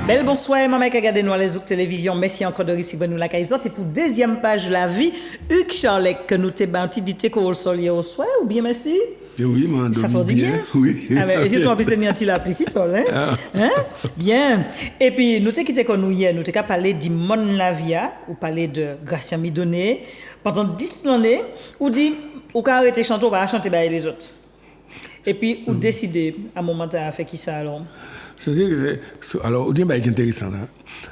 Belle bonsoir, maman qui a regardé nous à les télévision. Merci encore de recevoir nous la caïsote. Et pour deuxième page la vie, Hugues Charlet que nous t'es banti dit que au sol au soir ou bien merci. Oui, ça fait bien. Oui. Ah ben, et surtout en plus c'est nianti la plicitol hein. Hein? Bien. Et puis nous t'es quitté qu'on nous hier, nous t'es qu'à parler du Mon Lavia ou parler de Gracia Midonné pendant 10 années ou dit ou qu'a arrêté chanter ou pas chanter bah les autres. Et puis ou décider à un moment à faire qui ça alors. C'est-à-dire que alors, on dit que c'est intéressant là.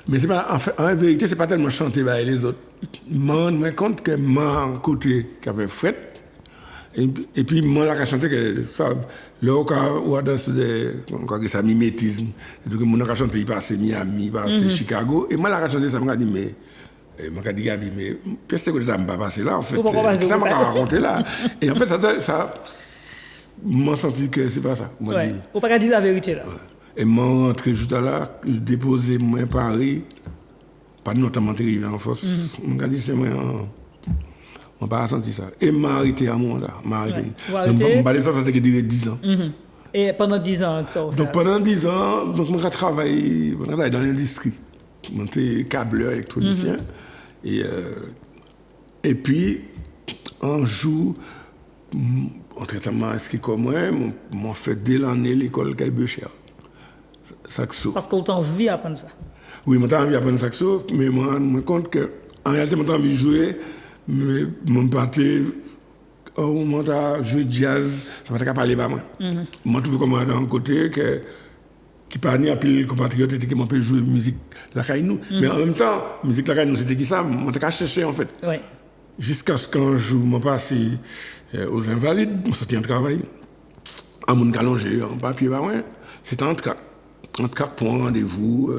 Mais c'est pas, en vérité, c'est pas tellement chanter bah, les autres. Je me rends compte que mon côté qui avait fait, et puis moi là, qui chanté que ça, là, on a dans ce mimétisme. Donc, mon a chanté, il passe Miami, il passe Chicago, et moi là, qui chanté, ça m'a dit, mais. Et je me dit, Gabi, mais qu'est-ce que ça m'a passé là, en fait? Ça m'a raconté là. Et en fait, ça m'a senti que c'est pas ça. Ouais. Ou pas dire la vérité là. Ouais. Et moi, rentré juste là, déposé moi à Paris, pas notamment arrivé en force. Je dit, c'est moi, on n'a pas senti ça. Et m'a arrêté à moi là. M'a arrêté. Ça a duré 10 ans. Et pendant 10 ans, ça donc pendant 10 ans, donc, je travaille dans l'industrie. Je suis câbleur, électronicien. Et puis, un jour, en traitement inscrit comme moi, m'ont fait dès l'année l'école Caille-Becher. Saxo. Parce que autant envie d'apprendre ça. Oui, j'ai envie d'apprendre saxo, mais je me rends compte que en réalité, j'ai envie de jouer, mais mon parti, au moment de jouer jazz, ça m'a pas parlé à moi. Je trouve comme d'un côté qui parle à pile compatriotes qui m'ont jouer musique la caille. Mais en même temps, musique la caille, c'était qui ça? Je m'ai cherché en fait. Ouais. Jusqu'à ce qu'un jour, je passe aux Invalides, je sorti en travail, à mon calongé, en papier, c'était en tout cas pour un rendez-vous,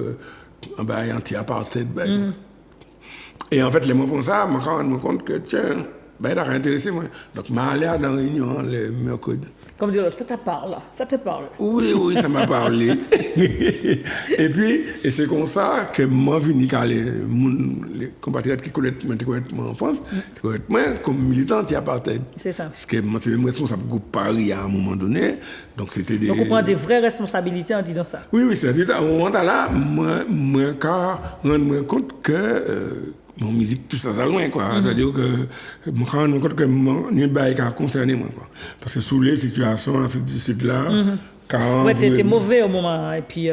un anti-apartheid. Et en fait, les mots pour ça, je me rends compte que, tiens, il a intéressé moi. Donc, je suis allé à la réunion le mercredi. Comme dire, ça te parle, ça te parle. Oui, ça m'a parlé. Et puis, c'est comme ça que moi, je venu les compatriotes qui connaissent mon enfance, moi, comme militant anti-apartheid. C'est ça. Parce que moi, c'est même responsable du groupe Paris à un moment donné. Donc, c'était des. Donc, on prend des vraies responsabilités en disant ça. Oui, c'est-à-dire, à un moment là, moi, je me rends compte que. Mon musique, tout ça, ça loin, quoi. C'est-à-dire que je me rends compte que mon bail a concerné moi, quoi. Parce que sous les situations en Afrique du Sud, là, ouais, c'était mauvais au moment. Et puis,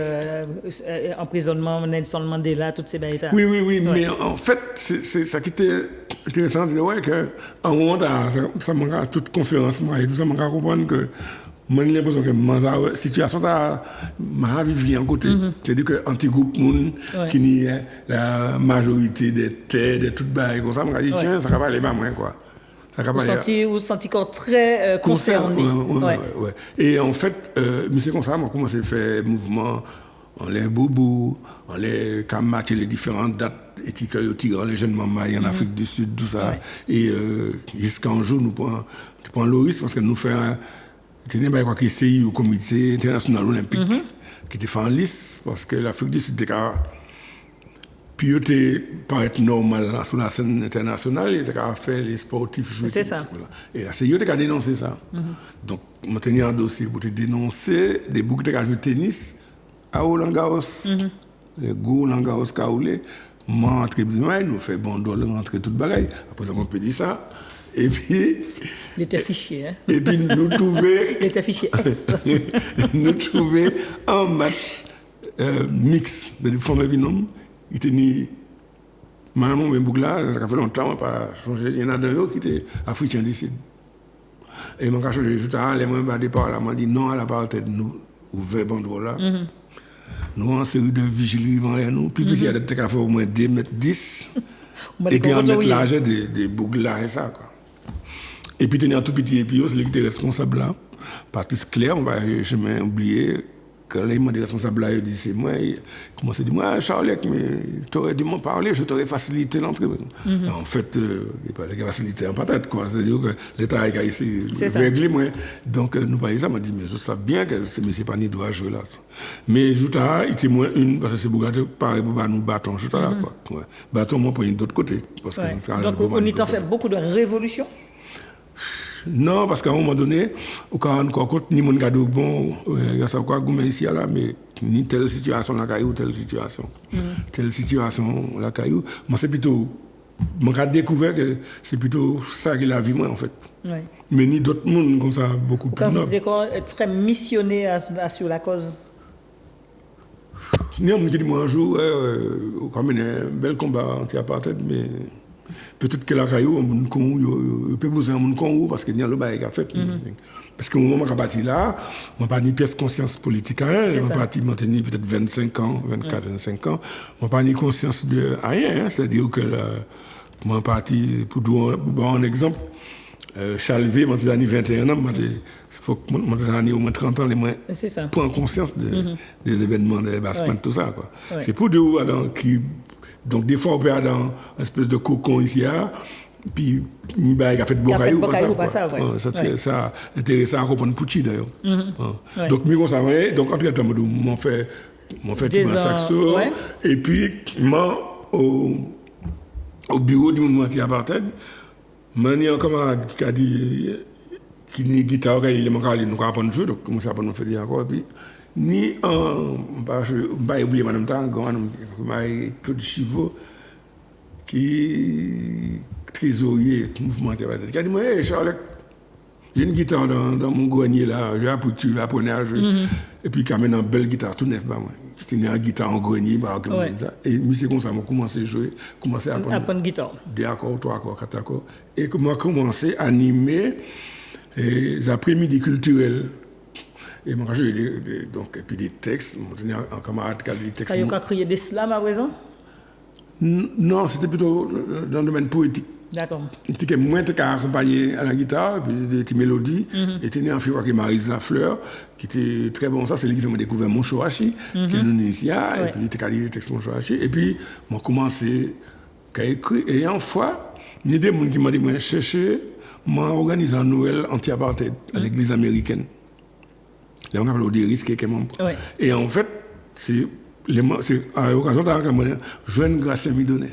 emprisonnement, Nelson Mandela, toutes ces bails là. Oui, ouais. Mais en fait, c'est ça qui était intéressant, c'est ouais, qu'à un moment là, ça m'a toute conférence, moi, et tout ça m'a comprendre que moi, j'ai l'impression que la situation m'a vécu en côté. C'est-à-dire qu'anti-groupe monde, qui n'y est la majorité des terres, de toutes bails, comme ça, m'a dit, tiens, ça va pas aller pas moins, quoi. Vous sentez encore très concerné. Ouais. Et en fait, c'est comme ça, on a commencé à faire mouvement, on les boubou, on les matché les différentes dates, et les jeunes mamans en Afrique du Sud, tout ça. Et jusqu'à un jour, nous prenons le risque parce que nous faisons. Il y a quoi qui CI au comité international olympique qui était fait en liste parce que l'Afrique du Sud était puis il paraître normal sur la scène internationale, il était fait les sportifs jouer. C'est ça. Voilà. Et la CI a dénoncé ça. Donc, je tenais un dossier pour dénoncer des boucs qui ont joué tennis à Roland Garros. Les gros Roland Garros Kaoulé, moi en tribunal, nous fait bon dollar rentrer toute bagaille. Après ça, on peut dire ça. Et puis. Il était fichier. Hein? Et puis nous trouver. Il était fichier S. Nous trouver un match mix de femmes et binômes. Il était ni. Madame Mboucla, ça fait longtemps, on n'a pas changé. Il y en a d'un qui était africain d'ici. Et je suis changé juste à l'époque, départ, là, m'a dit non à la partie de nous, ouvert bandeau là. Nous, en série de vigiles devant nous. Puis, il y a des trucs à faire au moins 2 mètres 10. Et puis, on met l'âge des boucles là et ça, quoi. Et puis, il y a un tout petit épi, c'est lui qui était responsable là. Patrice Claire, on va jamais oublier, quand il m'a dit responsable là, il dit c'est moi, il commence à dire, moi, Charlec, mais tu aurais dû m'en parler, je t'aurais facilité l'entrée. En fait, il n'y a pas de facilité en patate, quoi. C'est-à-dire que l'État a ici réglé, moi. Donc, nous parlons ça, m'a dit, mais je sais bien que ce monsieur pas ni doit jouer là. Mais Jouta, il était moins une, parce que c'est beaucoup pareil pour nous bâtons, Jouta là, quoi. Bâton, moi, pour une d'autre côté. Parce que donc, on y fait beaucoup de révolutions. Non, parce qu'à un moment donné, au cas encore compte, ni mon cadeau bon, il y a ça quoi, gourmet ici là, mais ni telle situation la caillou, telle situation la caillou. Moi c'est plutôt, moi j'ai découvert que c'est plutôt ça qui la vie moi en fait. Ouais. Mais ni d'autres monde comme ça beaucoup plus Quand vous noble. dites très missionné sur la cause. Ni on me dit moi un jour, comme un bel combat anti-apartheid, mais peut-être que la caillou, on peut poser un monde con parce qu'il y a le bail qui a fait. Parce qu'au moment où je suis parti là, je n'ai pas ni pièce de conscience politique à rien. Je suis parti maintenir peut-être 25 ans, 24, 25 ans. Je n'ai pas ni conscience de rien. C'est-à-dire que je suis parti, pour donner un exemple, Charles V, moi, j'ai 21 ans, il faut que moi, j'ai au moins 30 ans, les moins prendre conscience des événements, des bassements, tout ça. Quoi. Ouais. C'est pour deux qui. Donc, des fois, on peut aller dans une espèce de cocon ici, puis il a fait de Bocaillou, ça intéressant à comprendre Pouchi d'ailleurs. Ouais. Donc, moi, ça va, donc, entre temps, m'ont fait un saxo, et puis, moi, au bureau du mouvement anti-apartheid, il y a un camarade qui a dit qu'il y a une guitare, il est manqué, nous apprendre à jouer, donc, il commence à apprendre à faire encore, puis, ni un, je ne vais pas oublier madame Tangon, Claude Chivot, qui est trésorier du mouvement anti-apartheid, qui a dit, moi, hey, Charles, j'ai une guitare dans mon grenier là, j'ai appris que tu apprenais à jouer. Et puis, il a mis une belle guitare, tout neuf, moi. Il a une guitare en grenier, comme ça. Et c'est comme ça, j'ai commencé à jouer, commencé à apprendre guitare. 2 accords, 3 accords, 4 accords. Et comment commencé à animer les après-midi culturels. Et moi, j'ai donc, et puis des textes, j'ai un camarade qui a des textes. Ça y a crié des slams à présent? Non, c'était plutôt dans le domaine poétique. D'accord. C'était moi qui accompagné à la guitare, et puis des petites mélodies. Et tenait un film avec Maryse Lafleur, qui était très bon. Ça, c'est lui qui m'a découvert mon Choachi, qui est nous ici. Et puis, il a dit des textes mon Choachi. Et puis, moi, commencé à écrire. Et une fois, il y a des gens qui m'ont dit, moi, chercher, moi, organisé un Noël anti-apartheid à l'église américaine. Là, on appelle des risques qui est Et en fait, c'est à l'occasion de jeune Gracien Midonnet.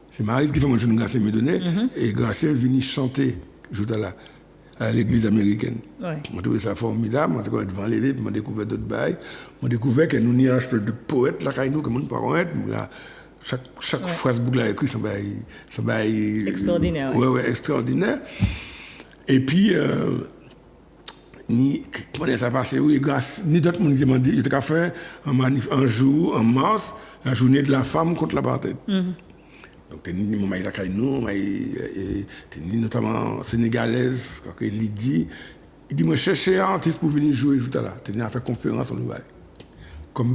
C'est Maryse qui fait mon jeune Gracien Midonnet. Et Gracien vient chanter à l'église américaine. J'ai trouvé ça formidable. J'ai trouvé devant l'évêque, j'ai découvert d'autres bails. J'ai découvert que nous avons un espèce de poète là, que nous ne pouvons pas être. Chaque phrase que j'ai écrite, c'est extraordinaire. Oui, extraordinaire. Et puis, comment ça passe, oui, grâce, ni d'autres monde qui m'ont dit, il a fait un jour, en mars, la journée de la femme contre l'apartheid. Donc, il notamment sénégalaise, Lydie. Il dit, moi, chercher un artiste pour venir jouer tout à l'heure. Il a fait conférence en Dubaï. Comme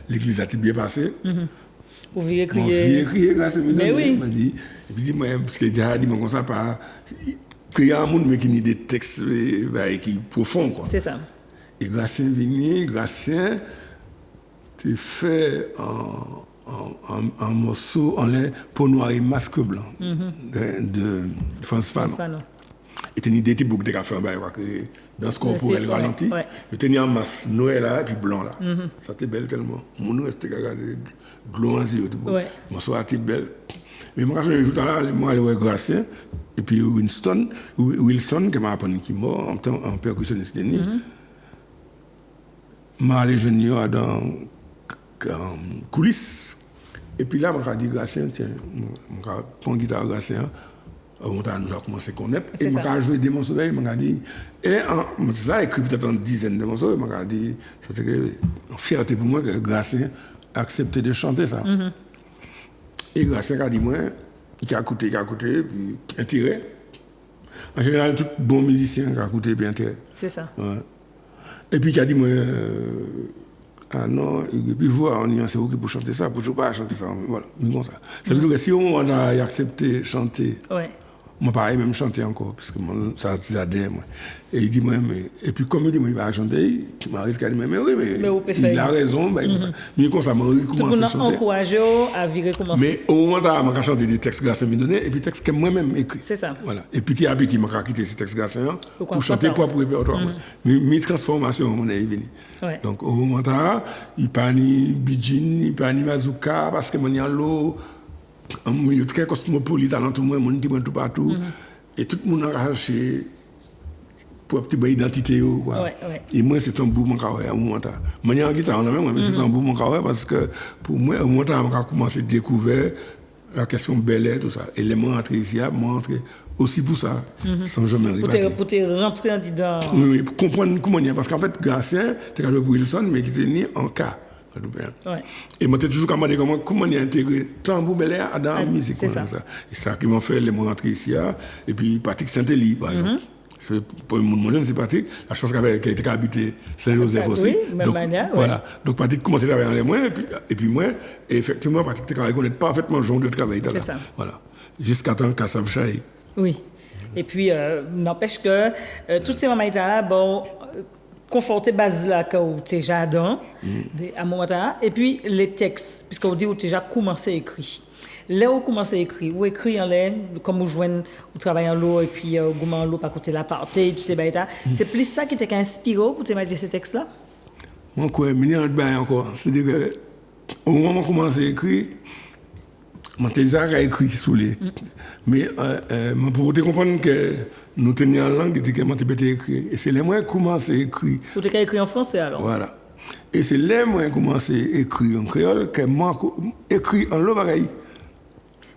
l'église a bien passé. Vous vouliez crier grâce à lui. Mais oui. Et puis, moi, parce qu'il a dit, moi, comme ça, pas. Qu'il y a un monde mais qui a des textes qui profonds. Quoi. C'est ça. Et Gracien tu fait un morceau en l'air Peau noire et masque blanc de France Fanon. Et tu as une idée beaucoup de café dans ce corporel ralenti. Et tu as en masse noir là et puis blanc là. Ça était belle tellement. Mon nom c'était de l'eau en yeux. Le morceau était belle. Mais moi, je joue là, moi, je suis Gracien. Et puis Wilson, qui m'a appris qui est mort, en percussionniste. M'a allé jeune dans coulisses. Et puis là, je dit Gracien, tiens, je prends une guitare Gracien. On a commencé à connaître. Et je vais jouer des morceaux, je dit. Et ça a écrit peut-être une dizaine de morceaux. Je dit, c'était une fierté pour moi que Gracien a accepté de chanter ça. Et Gracien a dit, moi, il a écouté, puis intérêt. En général, tout bon musicien qui a écouté, puis intérêt. C'est ça. Ouais. Et puis il a dit, moi, ah non, et puis voir, on y a c'est vous qui pour chanter ça, pour ne pas chanter ça. Voilà, comme ça. Ça veut dire que si on a accepté chanter, moi, pareil, même chanter encore, parce que ça adhère, moi. Et il dit, moi, mais. Et puis, comme il dit, moi, il va chanter, il m'a risqué à dire, mais oui, mais il a raison, mais comme ça, m'a recommencé à chanter. Tout le monde encouragé à vivre commencer. Mais au moment où je chanté des textes Gracien Midonnet, et puis textes que moi-même écrit. C'est ça. Voilà. Et puis, petit à petit, m'a quitté ces textes Gracien pour chanter propre répertoire. Mes transformations, on est venu. Donc, au moment où il pas ni Bidjin, il pas ni Mazouka, parce que mon y a l'eau. Il y a très cosmopolite dans tout le monde, tout partout. et tout le monde a arraché pour une petite identité. Quoi. Ouais. Et moi, c'est un bout de mon carrière à un moment. Je suis en guitare, mais c'est un bout de mon carrière parce que pour moi, à un moment, j'ai commencé à découvrir la question Bel-Air, tout ça. Et les mots entrés ici, moi entré aussi pour ça, sans jamais arriver. Pour te rentrer en dedans. Oui, pour comprendre comment il y a. Parce qu'en fait, Gatien, tu as joué pour Wilson, mais qui était né en cas. Ouais. Et moi, j'ai toujours demandé comment il a intégré tambour Bel-Air dans la musique. C'est ça. Et ça qui m'a fait les mots entrés ici. Et puis, Patrick Saint-Élie, par exemple. Pour mon jeune, c'est Patrick. La chose qui a été habité Saint-Joseph aussi. Oui, même donc, manière. Voilà. Donc, Patrick commençait à travailler en les mois. Et puis moi, et effectivement, Patrick connaît parfaitement le genre de travail. C'est ça. Voilà. Jusqu'à temps qu'à Savchaï. Oui. Et puis, n'empêche que toutes ces mamans-là, bon, conforter base là que tu déjà dans, à un moment là. Et puis, les textes, puisqu'on dit que tu déjà commencé à écrire. Là où commence à écrire, ou écrit en l'air, comme vous jouez, vous travaillez en l'eau, et puis vous en l'eau, par côté la partie, tout ces baïtas. C'est plus ça qui t'a inspiré pour t'imaginer ces textes-là? Moi, quoi, mais il y a un bain encore. C'est-à-dire qu'au moment où je commence à écrire, je déjà écrit sous les. Mais pour te comprendre que nous tenions en langue, c'est que je t'ai écrit. Et c'est là où je commence à écrire. Vous t'as écrit en français alors? Voilà. Et c'est là où je commence à écrire en créole, que moi, écrit en l'eau, pareil.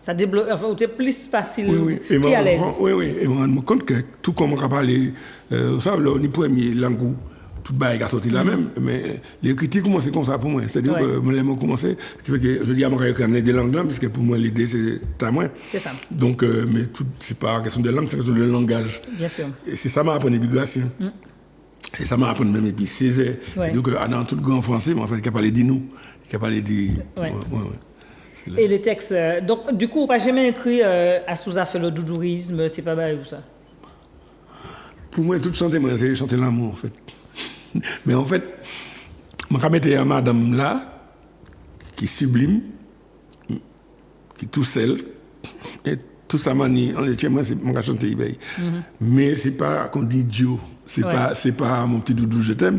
Ça débloque, enfin, c'est plus facile, oui. plus à l'aise. Oui. Et je me rends compte que tout comme on a parlé, vous savez, le premier langue, tout le monde a sorti là même, mais les critiques commencent comme ça pour moi. C'est-à-dire que moi, j'ai commencé, ce qui fait que je dis à moi écrire les deux langues là, puisque pour moi, l'idée, c'est à moi. C'est ça. Donc, mais c'est pas question de langue, c'est question de langage. Bien sûr. Et c'est ça m'a appris l'immigration. Et ça m'a appris même, et puis Césaire. Ouais. Donc, dans tout le grand français, mais en fait, il a parlé de nous. Il a parlé de. Ouais. Et les textes, donc du coup, on n'a jamais écrit à Souza fait le doudourisme, c'est pas mal ou ça? Pour moi, tout chanter, moi, c'est chanter l'amour, en fait. Mais en fait, je mettais à madame là, qui sublime, qui tout seul, et tout ça manie, en fait, moi, c'est mon chanter eBay. Mais c'est pas qu'on dit Dieu, c'est pas mon petit doudou, je t'aime.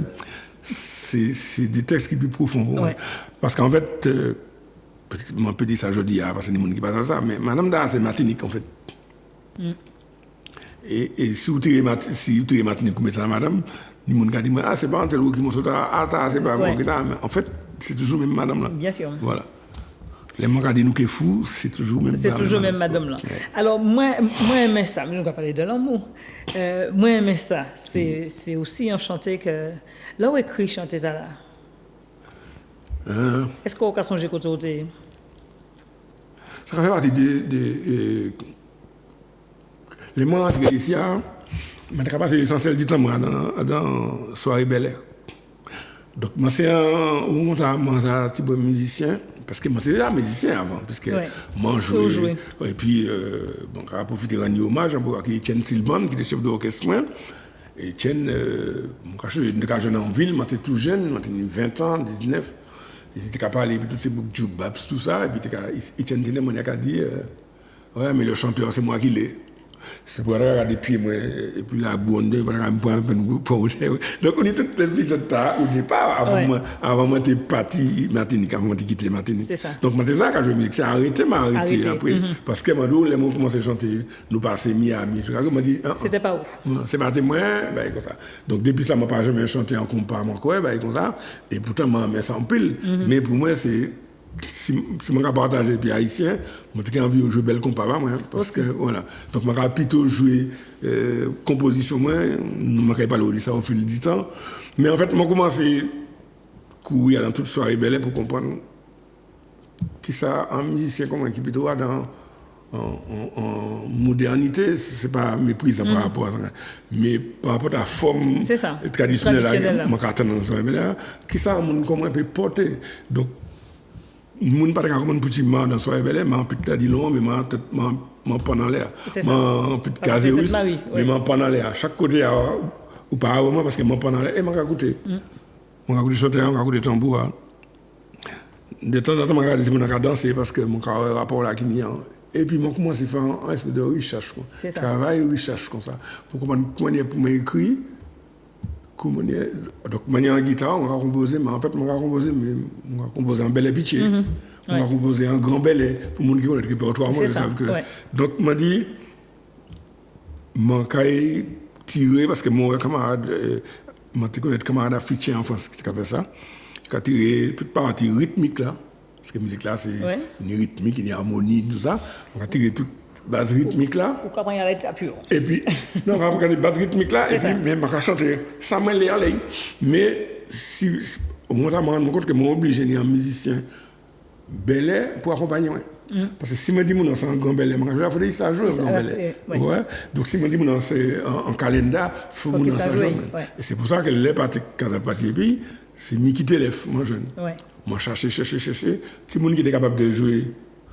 C'est des textes qui sont plus profonds pour moi. Parce qu'en fait, on peut dire ça aujourd'hui, parce que c'est des gens qui passent ça, mais madame Da, c'est Martinique, en fait. Et si vous tirez Martinique, vous mettez ça à madame, les gens qui disent, c'est pas un tel qui m'a sauté, c'est pas moi qui t'a. En fait, c'est toujours même madame là. Bien sûr. Voilà. Les gens qui disent nous qui est fou, c'est toujours même madame. C'est toujours même madame là. Ouais. Alors, moi, j'aimais ça, mais nous allons parler de l'amour. Moi, j'aimais ça. C'est aussi un chanté que. Là où écrit chanter ça là. Est-ce qu'on a songé côté? Ça fait partie des les mois entre ici, je suis passé l'essentiel du temps dans Soirée Bel-Air. Donc, moi, c'est un moment où je suis un musicien, parce que moi, c'est déjà musicien avant, parce que moi, je jouais. Et puis, bon, j'ai profité de rendre hommage à Etienne Silban, qui était chef d'orchestre. Et Etienne, je suis jeune en ville, moi, j'étais tout jeune, j'avais 20 ans, 19. Il était capable de parler de tous ces boucs jukebox, tout ça, et puis Etienne Tine a dit ouais, mais le chanteur, c'est moi qui l'ai. C'est pour regarder pieds, moi, et puis la bonne, pour regarder un peu donc, on est toutes les filles au départ, avant moi, j'étais parti Martinique, avant moi, j'ai quitté Martinique. C'est ça. Donc, moi, c'est ça quand je musique, c'est arrêté après. Parce que moi, les mots commençaient à chanter, nous passer Miami. C'était pas ouf. C'est parti, moi, ben, comme ça. Donc, depuis ça, je n'ai pas jamais chanté en compas, ben, comme ça. Et pourtant, moi, je mets ça en pile. Mais pour moi, c'est. Si je me partage et puis haïtien, j'ai envie de jouer belle compas, moi, parce que voilà. Donc, je vais plutôt jouer composition, moi, je ne vais pas le ça au fil du temps. Mais en fait, je commencé à courir dans toute soirée belle pour comprendre qui ça, un musicien comme un qui plutôt dans en modernité, ce n'est pas méprise par rapport à ça, mais par rapport à la forme traditionnelle, qui ça, un comment on peut porter. Donc, je ne pas comment petit mal dans soirée belle, mais peut-être dit long, mais je pas dans l'air. Je peut-être casé russe, mais je pas dans l'air. Chaque côté ou pas vraiment parce que je pas dans l'air et je écouter. Je écouter chanter, je écouter tambour. De temps en temps, je danser parce que mon rapport là qui n'y a. Et puis, je commence à faire un espèce de recherche. Travail, recherche comme ça. Pour comprendre comment m'écrire. Donc, manière en guitare, on va composer, mais en fait, on va composer un bel épitier. On va composer un grand belé pour les gens qui connaissent le répertoire. Moi, je sais que. Donc, m'a dit, manqué tiré parce que mon camarade, mon camarade africain en France qui a fait ça, qui a tiré toute partie rythmique là, parce que la musique là c'est une rythmique, une harmonie, tout ça. On a tiré toute base rythmique là. Ou comment il arrête à pur. Et puis, non, on a regardé base rythmique là, et puis, mais on a chanté Samuel Léalé. Mais si, au moment où je me rends compte que je suis obligé d'être un musicien belé pour accompagner. Parce que si je dis que c'est un grand belé, il faut dire ça joue un grand belé. Ouais. Donc si je dis que c'est en calendar, il faut que ça joue. Et c'est pour ça que les parties et puis, c'est moi qui téléphone, moi jeune. Moi chercher, qui est capable de jouer,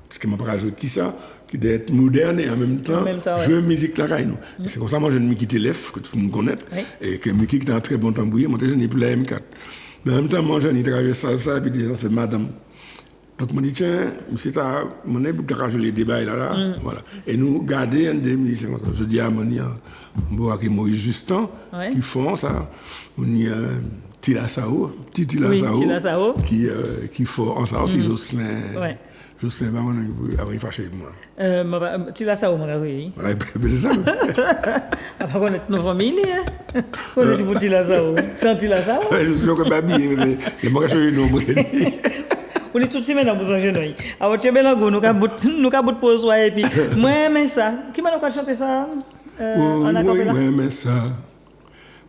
parce que je ne peux pas jouer qui ça, qui doit être moderne et en même temps jouer musique là. Et c'est comme ça moi je me quitte l'EF, que tout le monde connaît, et que Mickey qui est un très bon tambouiller, moi je n'ai plus la M4. Mais en même temps, moi je n'ai travaillé ça, et puis ça fait madame. Donc, je me dis, tiens, c'est ça, mon aide garage les débats là, voilà. Et nous garder un des musiciens. Je dis à mon et Moïse Justin, qui font ça. On y a Tila Sao, qui font en ça aussi, Jocelyn. Jocelyn, il est fâché avec moi. Tila Sao, oui. C'est ça. Après, on est nos familles, on est pour Tila Sao. C'est Tila Sao? Je suis comme Babi, le magasin est nombreux. On est tout de suite dans besoin de nous. Alors, tu es bien là, nous avons bout de pause, et puis, moi, j'aime ça. Qui m'a nous chanté ça? Moi, j'aime ça.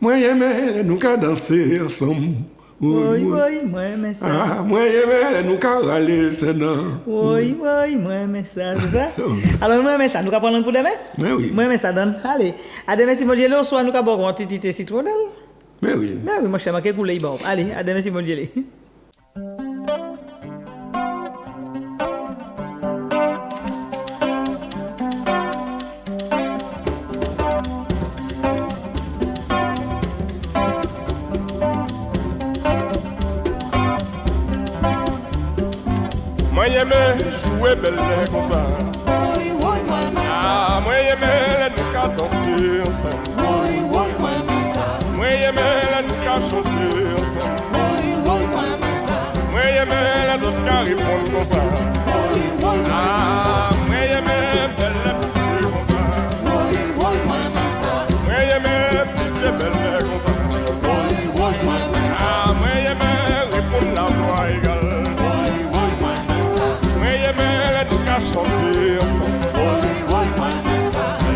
Moi, j'aime nous danser ensemble. Oui, moi, j'aime ça. Moi, j'aime nous aller, c'est non. Oui, moi, j'aime ça. C'est ça? Alors, moi, j'aime ça. Nous allons prendre un coup de main? Oui. Moi, j'aime ça, donne. Allez. À demain, si mon Dieu, au soir, nous allons boire une petite citronnelle. Mais oui. Moi, je suis marqué couler. Allez, à demain, si mon Dieu. Moi j'aime jouer belle comme ça. Ah, moi j'aime nous danser ensemble. Moi j'aime nous chanter ensemble. Moi j'aime nous répondre comme ça. Ah, moi j'aime belle comme ça. Moi j'aime petite belle comme ça. Ah, moi j'aime répondre la voix égale. Chanter ensemble.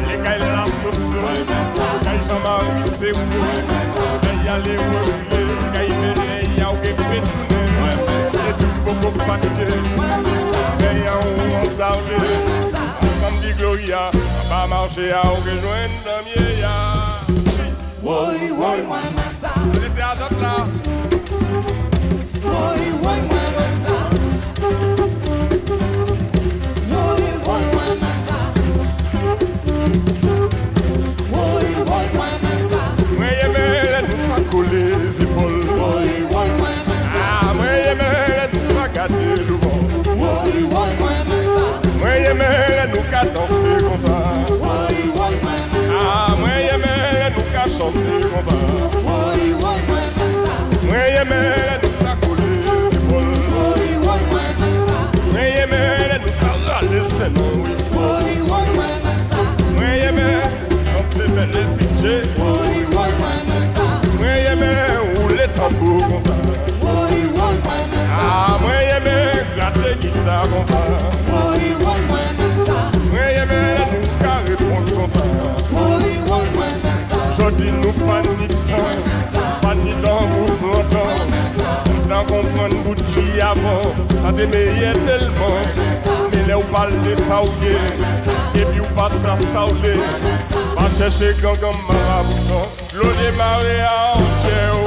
Les gars, la sauce, les Jean-Marie, c'est où? Il y a les roues, les gars, il y a des pétounes. Les filles, beaucoup fatigués. Mais on s'en samedi, Gloria, va marcher à rejoindre un vieillard. Oui, moi, ça. Les frères d'autres là. Oui, moi, ça. Les épaules. Ah, moi j'aime nous regarder le vent. Moi j'aime nous danser comme ça. Ah, moi j'aime nous chanter comme ça. Moi j'aime nous s'accoler les épaules. Moi j'aime nous râler ses noms. Moi j'aime chanter belle pitié. Tambour comme ça. Ah, moi j'aime gratter guitare comme ça. Moi j'aime nous répondre comme ça. Je dis nous panique dans mouvement. Dans comprendre bouti avant, ça te meillait tellement. Mais là où parle de saoulier, et puis où passe à saouler. Va chercher gangan marabouton, l'eau démarré à Angéo.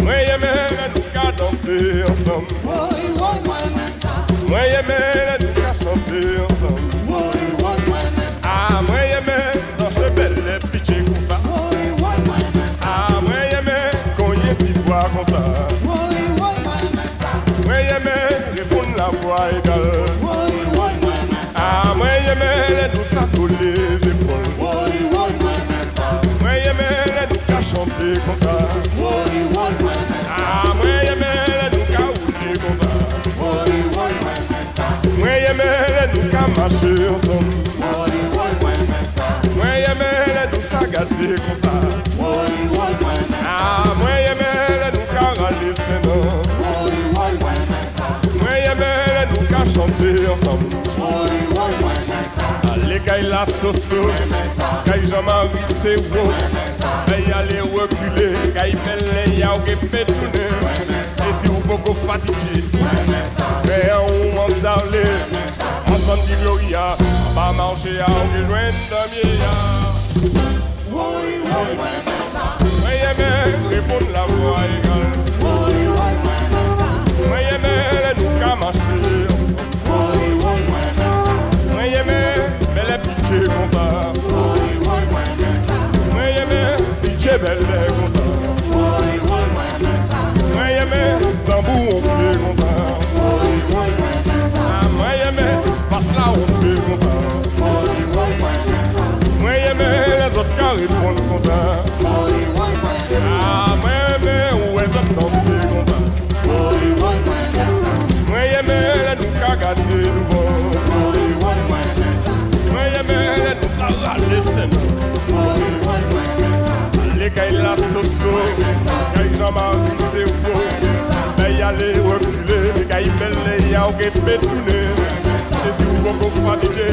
Moi j'aime nous danser ensemble. Moi j'aime nous chanter ensemble. Ah, moi j'aime danser belle pitcher comme ça. Ah, moi j'aime cogner petit bois comme ça. Moi j'aime répondre la voix égale. Ah, moi j'aime nous s'accoler les épaules. Moi j'aime nous chanter comme ça. Ah, moi j'aime nous rouler comme ça. Moi j'aime nous marcher ensemble. chanter comme ça. Ah, moi j'aime nous carrer c'est non. Moi j'aime nous qu'à chanter ensemble. Allez qu'aille la soso, qu'aille Jean-Marie c'est beau. Qu'aille aller reculer, qu'aille faire les yaoug et pétourner. Et si vous beaucoup fatigué, fais un moment d'aller. Ensemble dit Gloria, on va marcher à au loin de Mia. Moi j'aime répondre la voix égale. Moi j'aime nous qu'à marcher. Moi j'aime belle pitié comme ça. Moi j'aime pitié belle comme ça. Moi j'aime tambour on fait comme ça. Moi j'aime passe là on fait comme ça. Moi j'aime les autres qui répondent comme ça. Ah moi j'aime où est autres danser comme ça. Moi j'aime les nous qu'à garder nouveau. Moi j'aime les nous ça râler c'est nous. Les gars il la soso, gars il Jean-Marie c'est beau. Mais y aller reculer, les gars il fait les yaoug et pétourner. Et si vous beaucoup fatigué,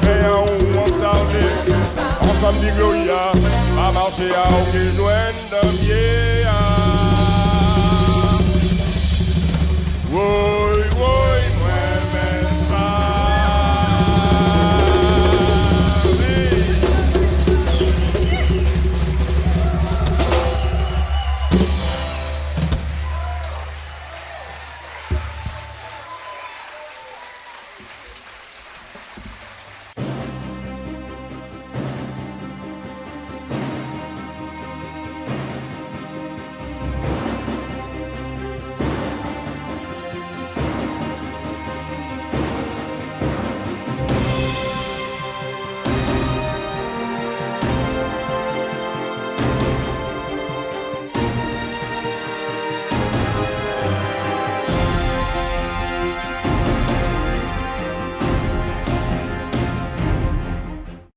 fais un ou on tarder. Ensemble dit Gloria, à marcher à au loin de pied.